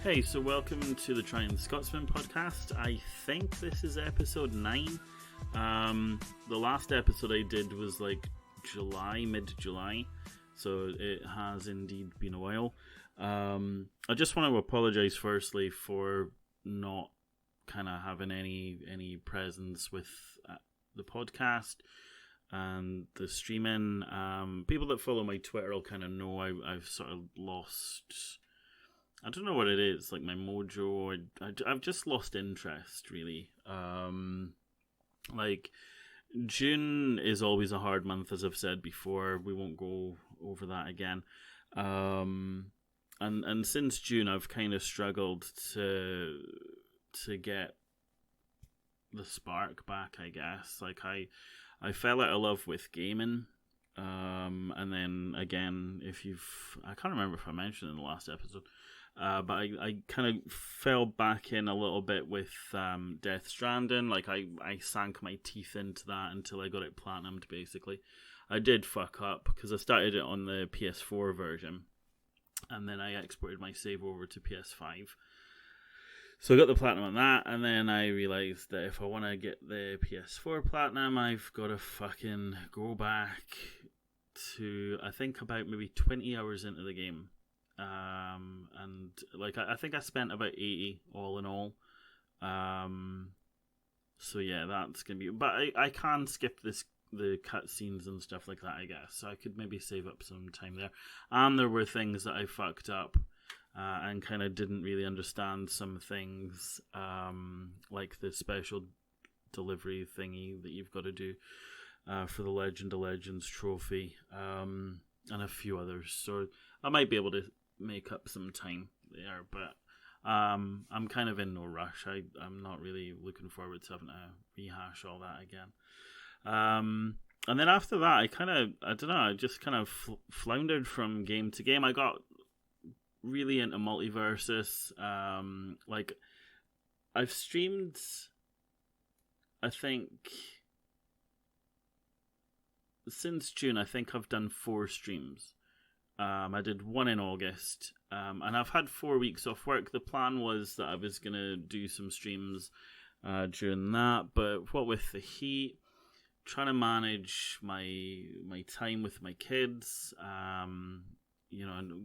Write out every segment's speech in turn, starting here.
Hey, so welcome to the Trying Scotsman podcast. I think this is episode 9. The last episode I did was like mid-July, so it has indeed been a while. I just want to apologise firstly for not kind of having any presence with the podcast and the streaming. People that follow my Twitter will kind of know I've sort of lost... I don't know what it is, like my mojo. I've just lost interest, really. Like, June is always a hard month, as I've said before. We won't go over that again. And since June, I've kind of struggled to get the spark back, I guess. Like, I fell out of love with gaming. And then, again, I can't remember if I mentioned in the last episode, but I kind of fell back in a little bit with Death Stranding. Like, I sank my teeth into that until I got it platinumed, basically. I did fuck up, because I started it on the PS4 version, and then I exported my save over to PS5. So I got the platinum on that, and then I realised that if I want to get the PS4 platinum, I've got to fucking go back to, I think, about maybe 20 hours into the game. And like I think I spent about 80 all in all. So yeah, that's gonna be. But I can skip the cutscenes and stuff like that, I guess. So I could maybe save up some time there. And there were things that I fucked up, and kind of didn't really understand some things, like the special delivery thingy that you've got to do for the Legend of Legends trophy, and a few others. So I might be able to make up some time there, but I'm kind of in no rush. I'm not really looking forward to having to rehash all that again. And then after that, I just kind of floundered from game to game. I got really into Multiversus. Like, I've streamed, I think, since June, I think I've done 4 streams. I did one in August, and I've had 4 weeks off work. The plan was that I was going to do some streams during that, but what with the heat, trying to manage my time with my kids, and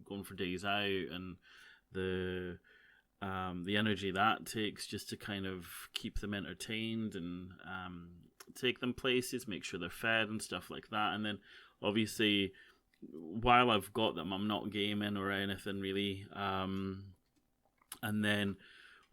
going for days out, and the energy that takes just to kind of keep them entertained and take them places, make sure they're fed and stuff like that. And then obviously, while I've got them, I'm not gaming or anything really. And then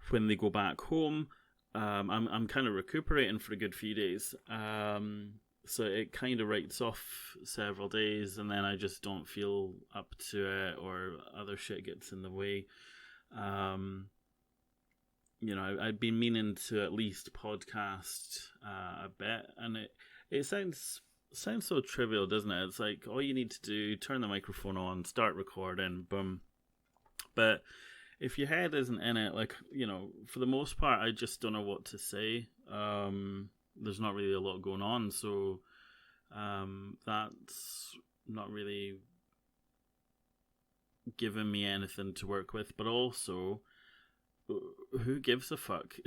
when they go back home, I'm kind of recuperating for a good few days. So it kind of writes off several days, and then I just don't feel up to it, or other shit gets in the way. I'd been meaning to at least podcast a bit, and it sounds so trivial, doesn't it? It's like, all you need to do, turn the microphone on, start recording, boom. But if your head isn't in it, like, for the most part, I just don't know what to say. There's not really a lot going on, so that's not really giving me anything to work with. But also, who gives a fuck?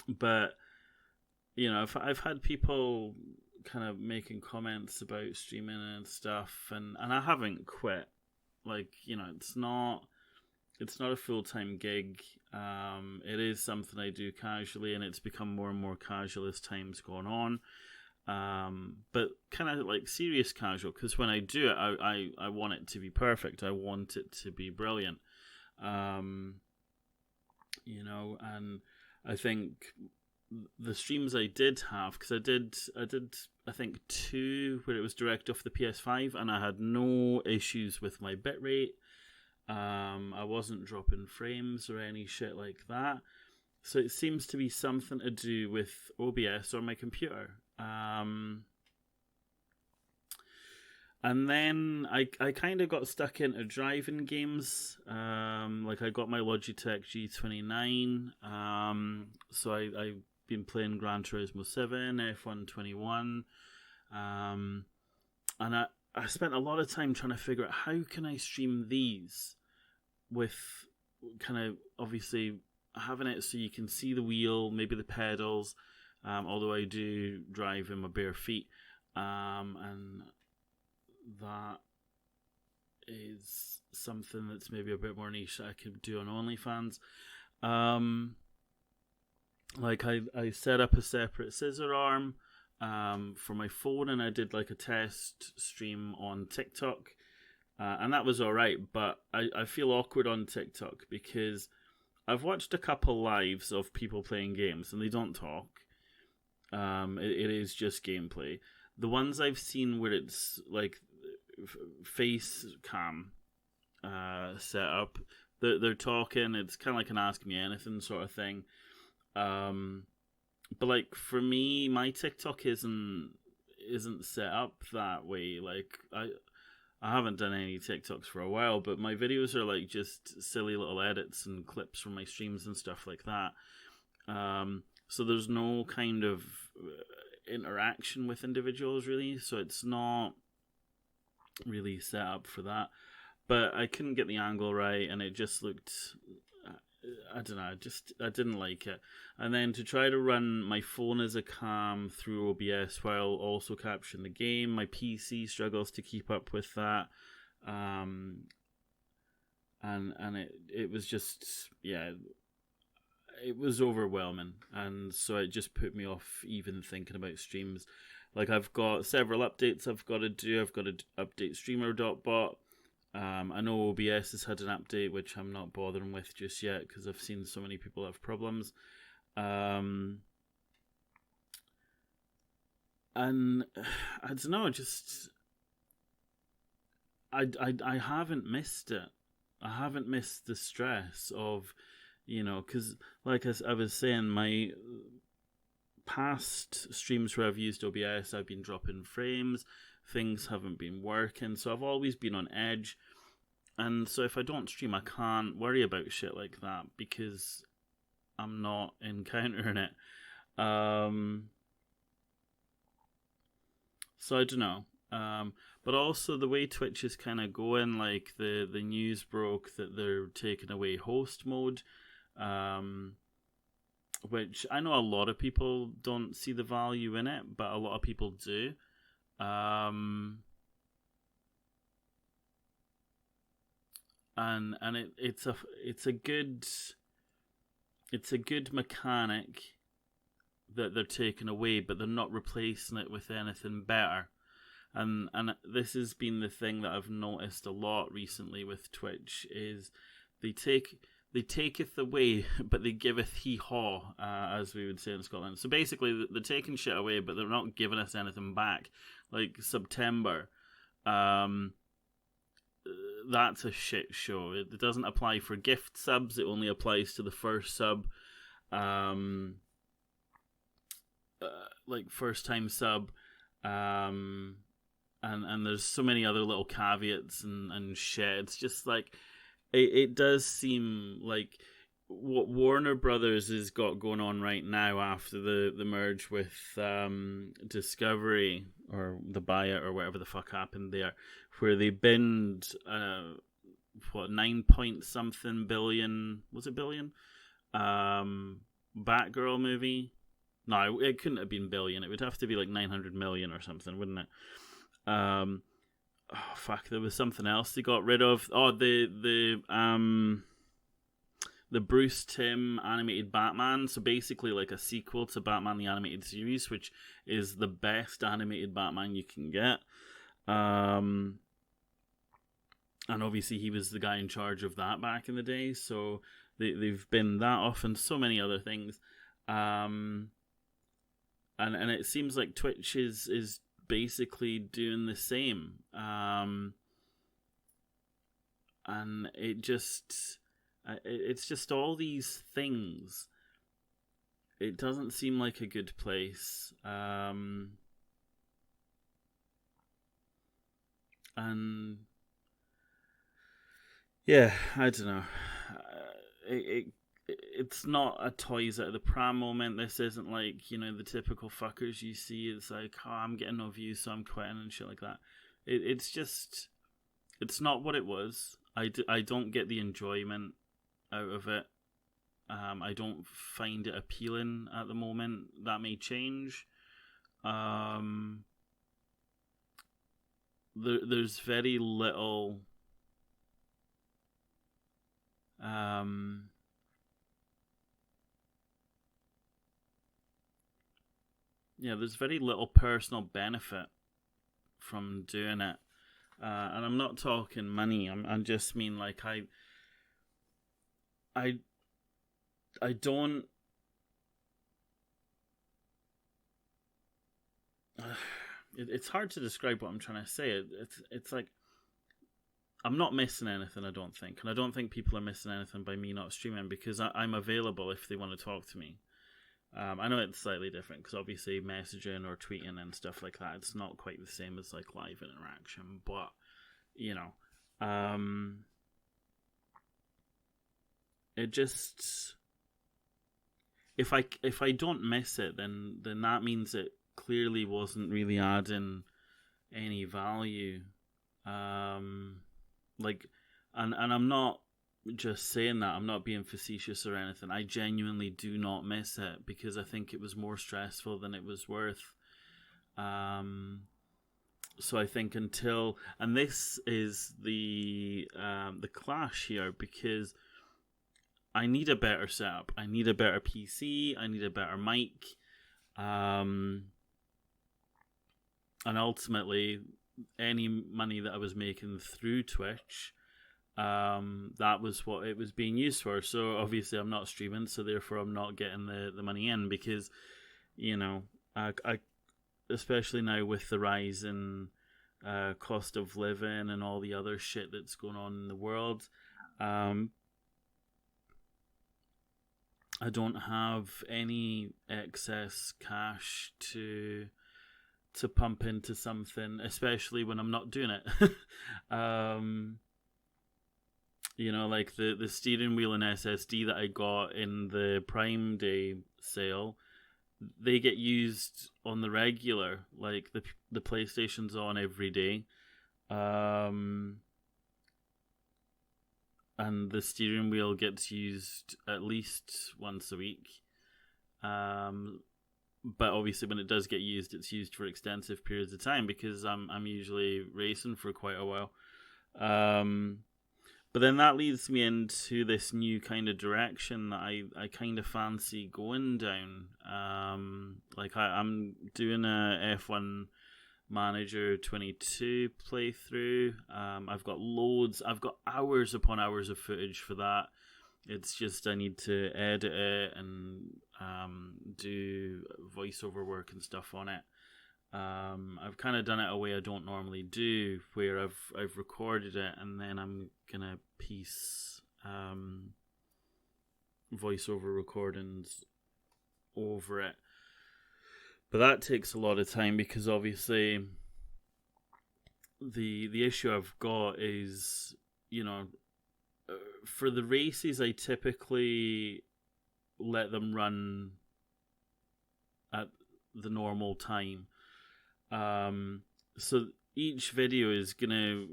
But I've had people kind of making comments about streaming and stuff, and I haven't quit. Like, it's not a full-time gig. It is something I do casually, and it's become more and more casual as time's gone on. But kind of like serious casual, because when I do it, I want it to be perfect. I want it to be brilliant. And I think the streams I did have, because I did I think 2 where it was direct off the PS5, and I had no issues with my bitrate. I wasn't dropping frames or any shit like that. So it seems to be something to do with OBS or my computer. And then I kind of got stuck into driving games. Like, I got my Logitech G29. So I've been playing Gran Turismo 7, F1 21. And I spent a lot of time trying to figure out, how can I stream these with kind of obviously having it so you can see the wheel, maybe the pedals, although I do drive in my bare feet, and that is something that's maybe a bit more niche that I could do on OnlyFans. Like I set up a separate scissor arm for my phone, and I did like a test stream on TikTok, and that was alright, but I feel awkward on TikTok because I've watched a couple lives of people playing games and they don't talk. It is just gameplay. The ones I've seen where it's like face cam set up, they're talking. It's kind of like an Ask Me Anything sort of thing. But like for me, my TikTok isn't set up that way. Like I haven't done any TikToks for a while, but my videos are like just silly little edits and clips from my streams and stuff like that. So there's no kind of interaction with individuals really, so it's not really set up for that. But I couldn't get the angle right, and it just looked, I don't know, I didn't like it. And then to try to run my phone as a cam through OBS while also capturing the game, my PC struggles to keep up with that. And it was just, yeah, it was overwhelming, and so it just put me off even thinking about streams. Like I've got several updates I've got to do. I've got to update Streamer.bot. I know OBS has had an update, which I'm not bothering with just yet because I've seen so many people have problems. And I don't know, just I haven't missed it. I haven't missed the stress of, because like I was saying, my past streams where I've used OBS, I've been dropping frames, things haven't been working, so I've always been on edge. And so if I don't stream, I can't worry about shit like that because I'm not encountering it. So I don't know. But also the way Twitch is kind of going, like the news broke that they're taking away host mode, which I know a lot of people don't see the value in it, but a lot of people do. And it's a good mechanic that they're taking away, but they're not replacing it with anything better. And this has been the thing that I've noticed a lot recently with Twitch is they taketh away, but they giveth hee-haw, as we would say in Scotland. So basically, they're taking shit away, but they're not giving us anything back. Like September, that's a shit show. It doesn't apply for gift subs. It only applies to the first sub. Like first time sub. And there's so many other little caveats and shit. It's just like, it does seem like what Warner Brothers has got going on right now after the merge with Discovery, or the buyout, or whatever the fuck happened there, where they binned 9-point-something billion, was it billion? Batgirl movie. No, it couldn't have been billion. It would have to be like 900 million or something, wouldn't it? Oh fuck! There was something else they got rid of. Oh, the Bruce Timm animated Batman. So basically, like a sequel to Batman the Animated Series, which is the best animated Batman you can get. And obviously, he was the guy in charge of that back in the day. So they've been that off, and so many other things. And it seems like Twitch is basically doing the same. And it's just all these things. It doesn't seem like a good place. And yeah, I don't know. It's not a toys out of the pram moment. This isn't like, the typical fuckers you see. It's like, oh, I'm getting no views, so I'm quitting and shit like that. It's not what it was. I don't get the enjoyment out of it. I don't find it appealing at the moment. That may change. There's very little there's very little personal benefit from doing it. And I'm not talking money. I just mean like I don't. It's hard to describe what I'm trying to say. It's like I'm not missing anything, I don't think, and I don't think people are missing anything by me not streaming, because I'm available if they want to talk to me. I know it's slightly different because obviously messaging or tweeting and stuff like that, it's not quite the same as like live interaction, but it just, if I don't miss it, then that means it clearly wasn't really adding any value. Like, and I'm not just saying that, I'm not being facetious or anything. I genuinely do not miss it because I think it was more stressful than it was worth. So I think until, and this is the clash here, because I need a better setup. I need a better PC. I need a better mic. And ultimately, any money that I was making through Twitch, that was what it was being used for. So obviously I'm not streaming, so therefore I'm not getting the money in, because I especially now with the rise in cost of living and all the other shit that's going on in the world, I don't have any excess cash to pump into something, especially when I'm not doing it. Like the steering wheel and SSD that I got in the Prime Day sale, they get used on the regular. Like the PlayStation's on every day, and the steering wheel gets used at least once a week. But obviously, when it does get used, it's used for extensive periods of time because I'm usually racing for quite a while. But then that leads me into this new kind of direction that I kind of fancy going down. Like I'm doing a F1 Manager 22 playthrough. I've got hours upon hours of footage for that. It's just I need to edit it and do voiceover work and stuff on it. I've kind of done it a way I don't normally do, where I've recorded it and then I'm gonna piece voiceover recordings over it. But that takes a lot of time because obviously the issue I've got is, for the races I typically let them run at the normal time. So each video is gonna,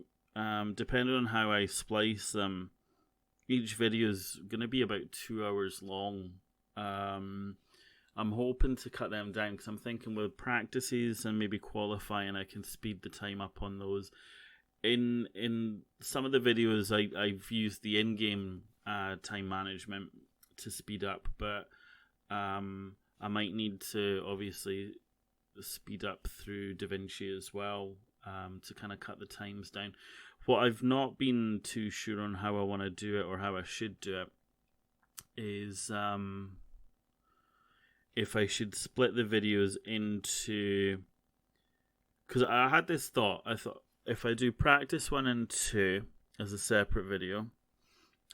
depending on how I splice them, each video is gonna be about 2 hours long. I'm hoping to cut them down because I'm thinking with practices and maybe qualifying, I can speed the time up on those. In some of the videos, I've used the in-game time management to speed up, but I might need to obviously speed up through DaVinci as well, to kind of cut the times down. What I've not been too sure on how I want to do it or how I should do it is if I should split the videos into, because I had this thought. I thought if I do practice 1 and 2 as a separate video,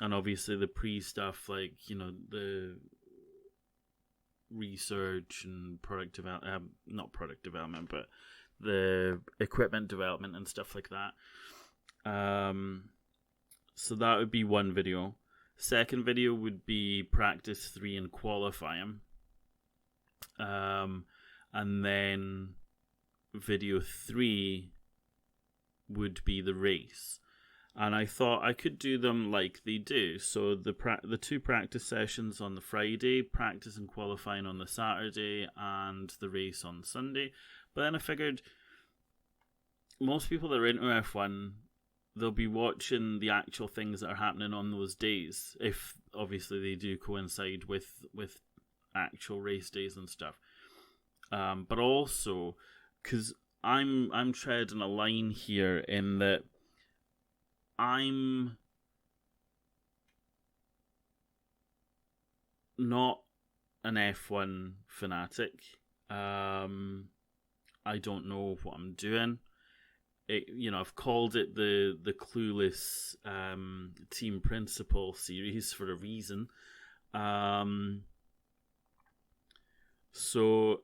and obviously the pre-stuff, like, the research and not product development, but the equipment development and stuff like that. So that would be one video. Second video would be practice 3 and qualifying. And then video 3 would be the race. and I thought I could do them like they do. So the 2 practice sessions on the Friday, practice and qualifying on the Saturday, and the race on Sunday. But then I figured most people that are into F1, they'll be watching the actual things that are happening on those days, if obviously they do coincide with actual race days and stuff. But also, because I'm treading a line here in that I'm not an F1 fanatic. I don't know what I'm doing. I've called it the Clueless Team Principal series for a reason. So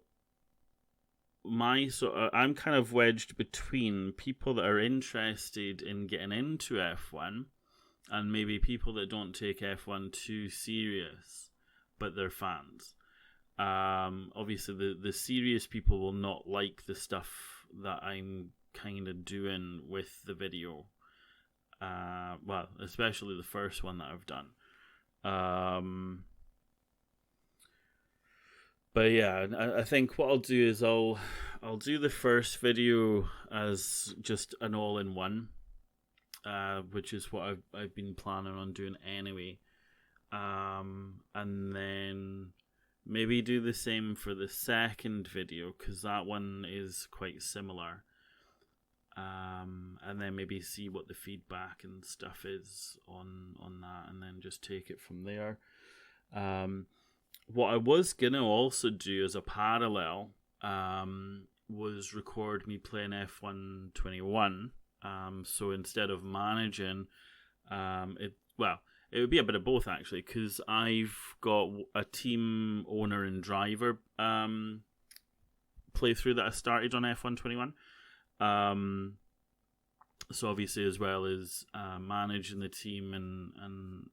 I'm kind of wedged between people that are interested in getting into F1 and maybe people that don't take F1 too serious, but they're fans. Obviously, the serious people will not like the stuff that I'm kind of doing with the video. Well, especially the first one that I've done. But yeah, I think what I'll do is I'll do the first video as just an all-in-one, which is what I've been planning on doing anyway. And then maybe do the same for the second video, because that one is quite similar. And then maybe see what the feedback and stuff is on that, and then just take it from there. What I was going to also do as a parallel was record me playing F1 21. So instead of managing, it would be a bit of both actually, because I've got a team owner and driver playthrough that I started on F1 21. So obviously, as well as managing the team and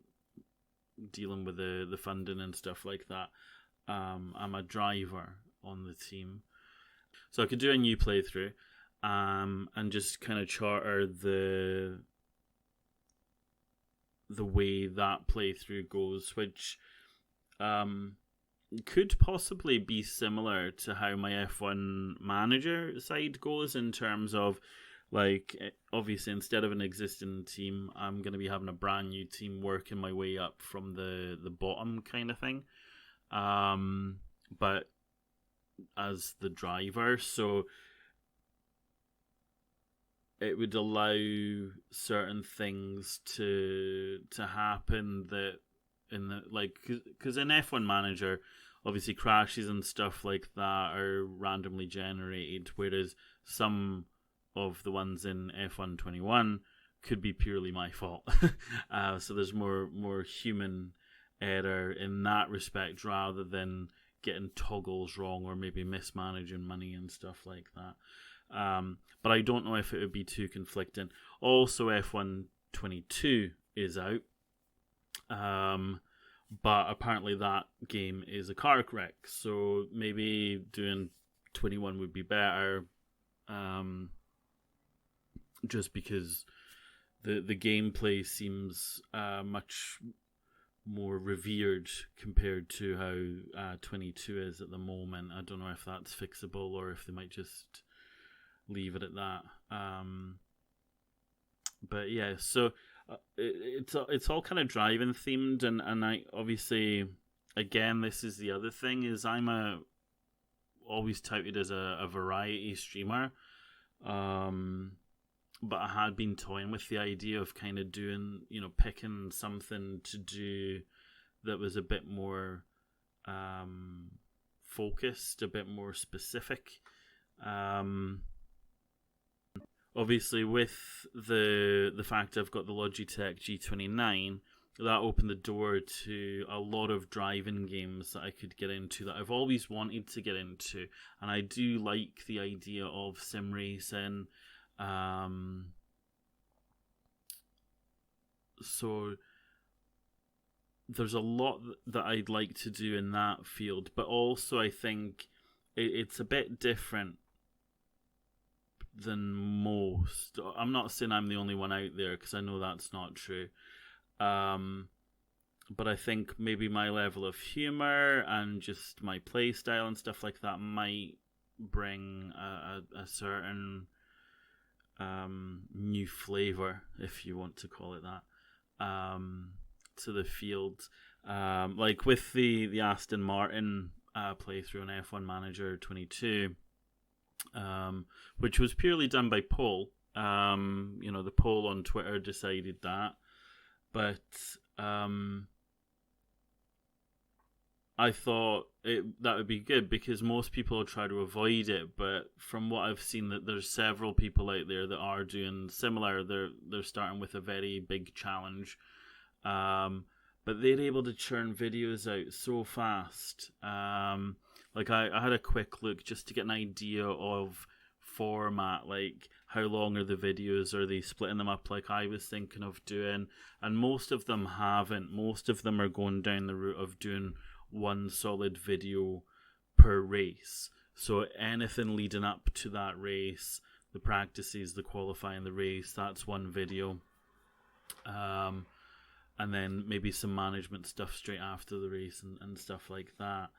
dealing with the funding and stuff like that, I'm a driver on the team, so I could do a new playthrough, and just kind of charter the way that playthrough goes, which could possibly be similar to how my F1 manager side goes, in terms of, like, obviously instead of an existing team, I'm going to be having a brand new team, working my way up from the bottom kind of thing, but as the driver. So it would allow certain things to happen that because in F1 Manager, obviously crashes and stuff like that are randomly generated, whereas some of the ones in F1 21 could be purely my fault. So there's more human error in that respect, rather than getting toggles wrong or maybe mismanaging money and stuff like that. But I don't know if it would be too conflicting. Also, F1 22 is out. But apparently that game is a car wreck, so maybe doing 21 would be better, just because the gameplay seems much more revered compared to how 22 is at the moment. I don't know if that's fixable or if they might just leave it at that. But yeah, so it's all kind of driving themed, and I obviously, again, this is the other thing, is I'm always touted as a variety streamer, but I had been toying with the idea of kind of doing, picking something to do that was a bit more focused, a bit more specific. Obviously, with the fact I've got the Logitech G29, that opened the door to a lot of driving games that I could get into, that I've always wanted to get into, and I do like the idea of sim racing. So there's a lot that I'd like to do in that field, but also I think it's a bit different than most. I'm not saying I'm the only one out there, because I know that's not true. But I think maybe my level of humor and just my play style and stuff like that might bring a certain new flavor, if you want to call it that, to the field. Like with the Aston Martin playthrough on F1 Manager 22, which was purely done by poll. The poll on Twitter decided that, but I thought that would be good, because most people will try to avoid it. But from what I've seen, that there's several people out there that are doing similar. They're starting with a very big challenge, but they're able to churn videos out so fast. Like I had a quick look just to get an idea of format, like how long are the videos, are they splitting them up like I was thinking of doing, and most of them haven't. Most of them are going down the route of doing one solid video per race. So anything leading up to that race, the practices, the qualifying, the race, that's one video. And then maybe some management stuff straight after the race and stuff like that.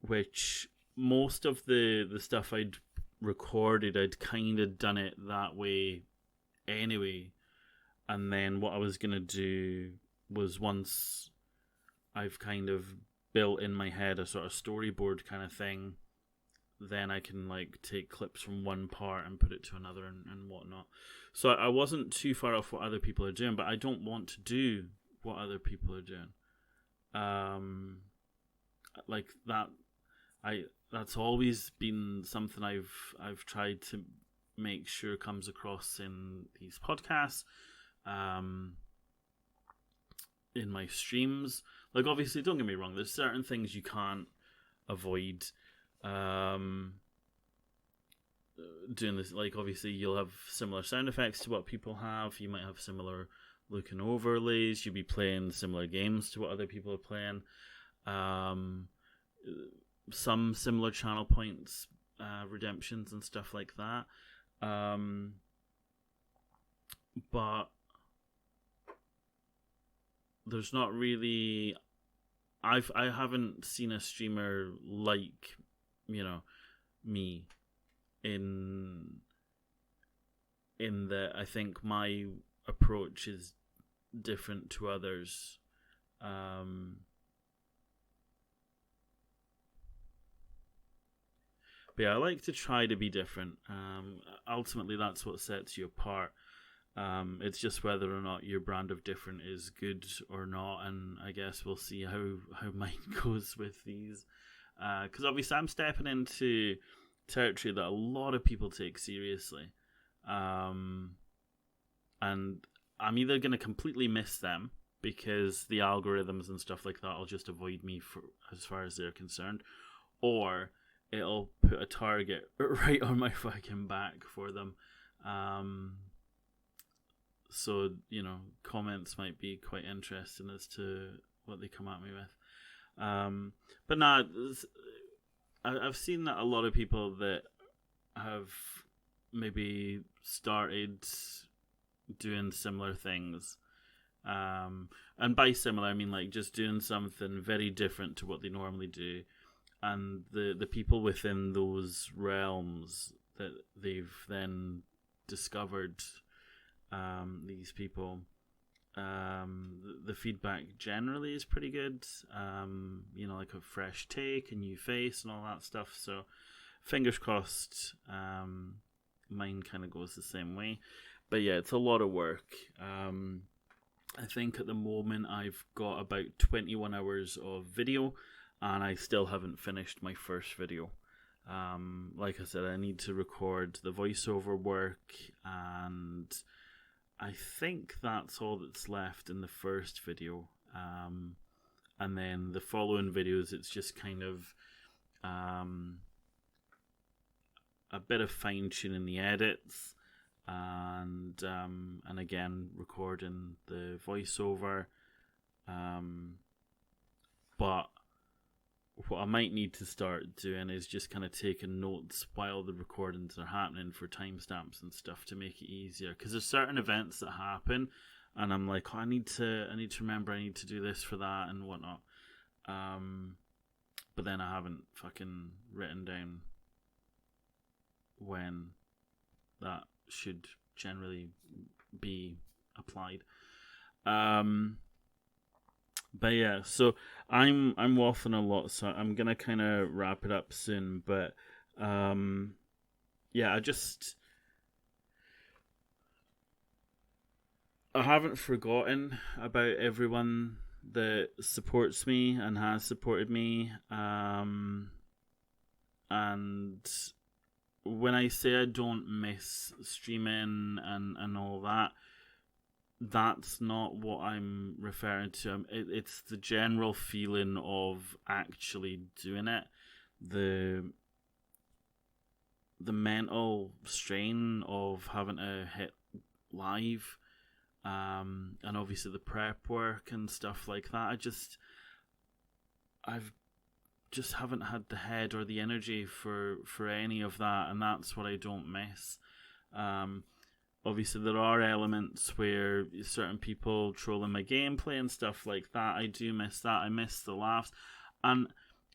Which most of the stuff I'd recorded, I'd kind of done it that way anyway. And then what I was going to do was, once I've kind of built in my head a sort of storyboard kind of thing, then I can like take clips from one part and put it to another and whatnot. So I wasn't too far off what other people are doing, but I don't want to do what other people are doing. Like that, that's always been something I've tried to make sure comes across in these podcasts, in my streams. Like, obviously, don't get me wrong, there's certain things you can't avoid doing this. Like, obviously, you'll have similar sound effects to what people have. You might have similar looking overlays. You'll be playing similar games to what other people are playing. Some similar channel points, redemptions and stuff like that. But there's not really, I haven't seen a streamer like, me, in that I think my approach is different to others. But yeah, I like to try to be different. Ultimately, that's what sets you apart. It's just whether or not your brand of different is good or not, and I guess we'll see how mine goes with these. Because obviously I'm stepping into territory that a lot of people take seriously. And I'm either going to completely miss them, because the algorithms and stuff like that will just avoid me for as far as they're concerned, or it'll put a target right on my fucking back for them. So, comments might be quite interesting as to what they come at me with. But nah, I've seen that a lot of people that have maybe started doing similar things. And by similar, I mean like just doing something very different to what they normally do. And the people within those realms that they've then discovered, these people, the feedback generally is pretty good. Like a fresh take, a new face, and all that stuff. So fingers crossed, mine kind of goes the same way. But yeah, it's a lot of work. I think at the moment I've got about 21 hours of video, and I still haven't finished my first video. Like I said, I need to record the voiceover work, and I think that's all that's left in the first video. And then the following videos, it's just kind of a bit of fine-tuning the edits, and again recording the voiceover. But what I might need to start doing is just kind of taking notes while the recordings are happening for timestamps and stuff to make it easier. Because there's certain events that happen, and I'm like, oh, I need to remember I need to do this for that and whatnot. But then I haven't fucking written down when that should generally be applied. But yeah, so I'm waffling a lot, so I'm gonna kind of wrap it up soon. But yeah, I haven't forgotten about everyone that supports me and has supported me. And when I say I don't miss streaming and all that, that's not what I'm referring to. It's the general feeling of actually doing it. The mental strain of having to hit live, and obviously the prep work and stuff like that. I've just haven't had the head or the energy for any of that, and that's what I don't miss. Obviously, there are elements where certain people trolling my gameplay and stuff like that. I do miss that. I miss the laughs. And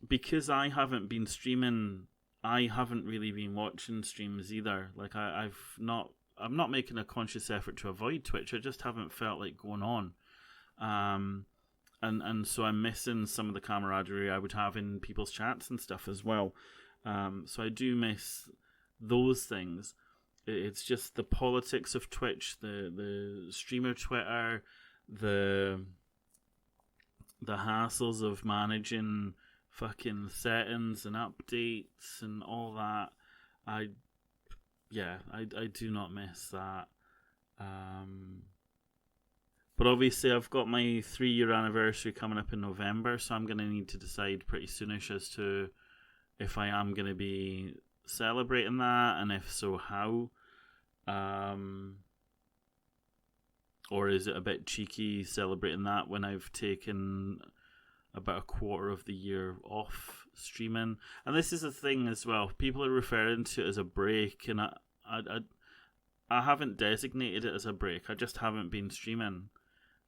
because I haven't been streaming, I haven't really been watching streams either. Like, I'm not making a conscious effort to avoid Twitch. I just haven't felt like going on. And so I'm missing some of the camaraderie I would have in people's chats and stuff as well. So I do miss those things. It's just the politics of Twitch, the streamer Twitter, the hassles of managing fucking settings and updates and all that. I do not miss that. But obviously I've got my 3-year anniversary coming up in November, so I'm going to need to decide pretty soonish as to if I am going to be celebrating that, and if so, how. Or is it a bit cheeky celebrating that when I've taken about a quarter of the year off streaming? And this is a thing as well. People are referring to it as a break, and I haven't designated it as a break. I just haven't been streaming.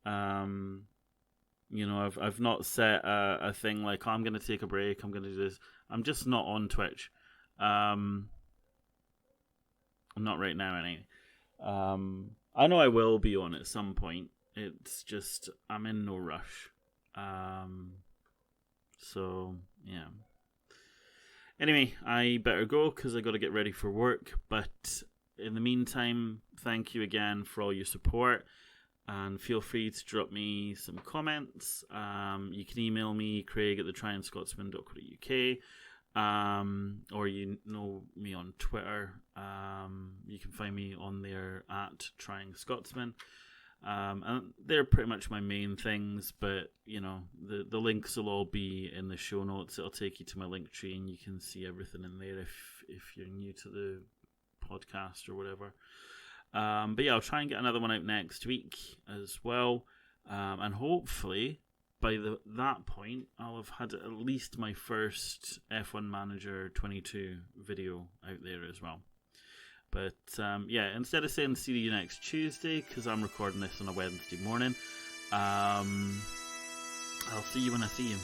You know, I've not set a thing like, oh, I'm going to take a break, I'm going to do this. I'm just not on Twitch. I'm not right now, anyway. I know I will be on at some point. It's just I'm in no rush. So yeah. Anyway, I better go because I got to get ready for work. But in the meantime, thank you again for all your support, and feel free to drop me some comments. You can email me, craig@thetryindscotsman.co.uk. Or you know me on Twitter. You can find me on there at Trying Scotsman. And they're pretty much my main things, but you know, the links will all be in the show notes. It'll take you to my link tree and you can see everything in there if you're new to the podcast or whatever. But yeah, I'll try and get another one out next week as well. And hopefully by that point, I'll have had at least my first F1 Manager 22 video out there as well. But yeah, instead of saying see you next Tuesday, because I'm recording this on a Wednesday morning, I'll see you when I see you.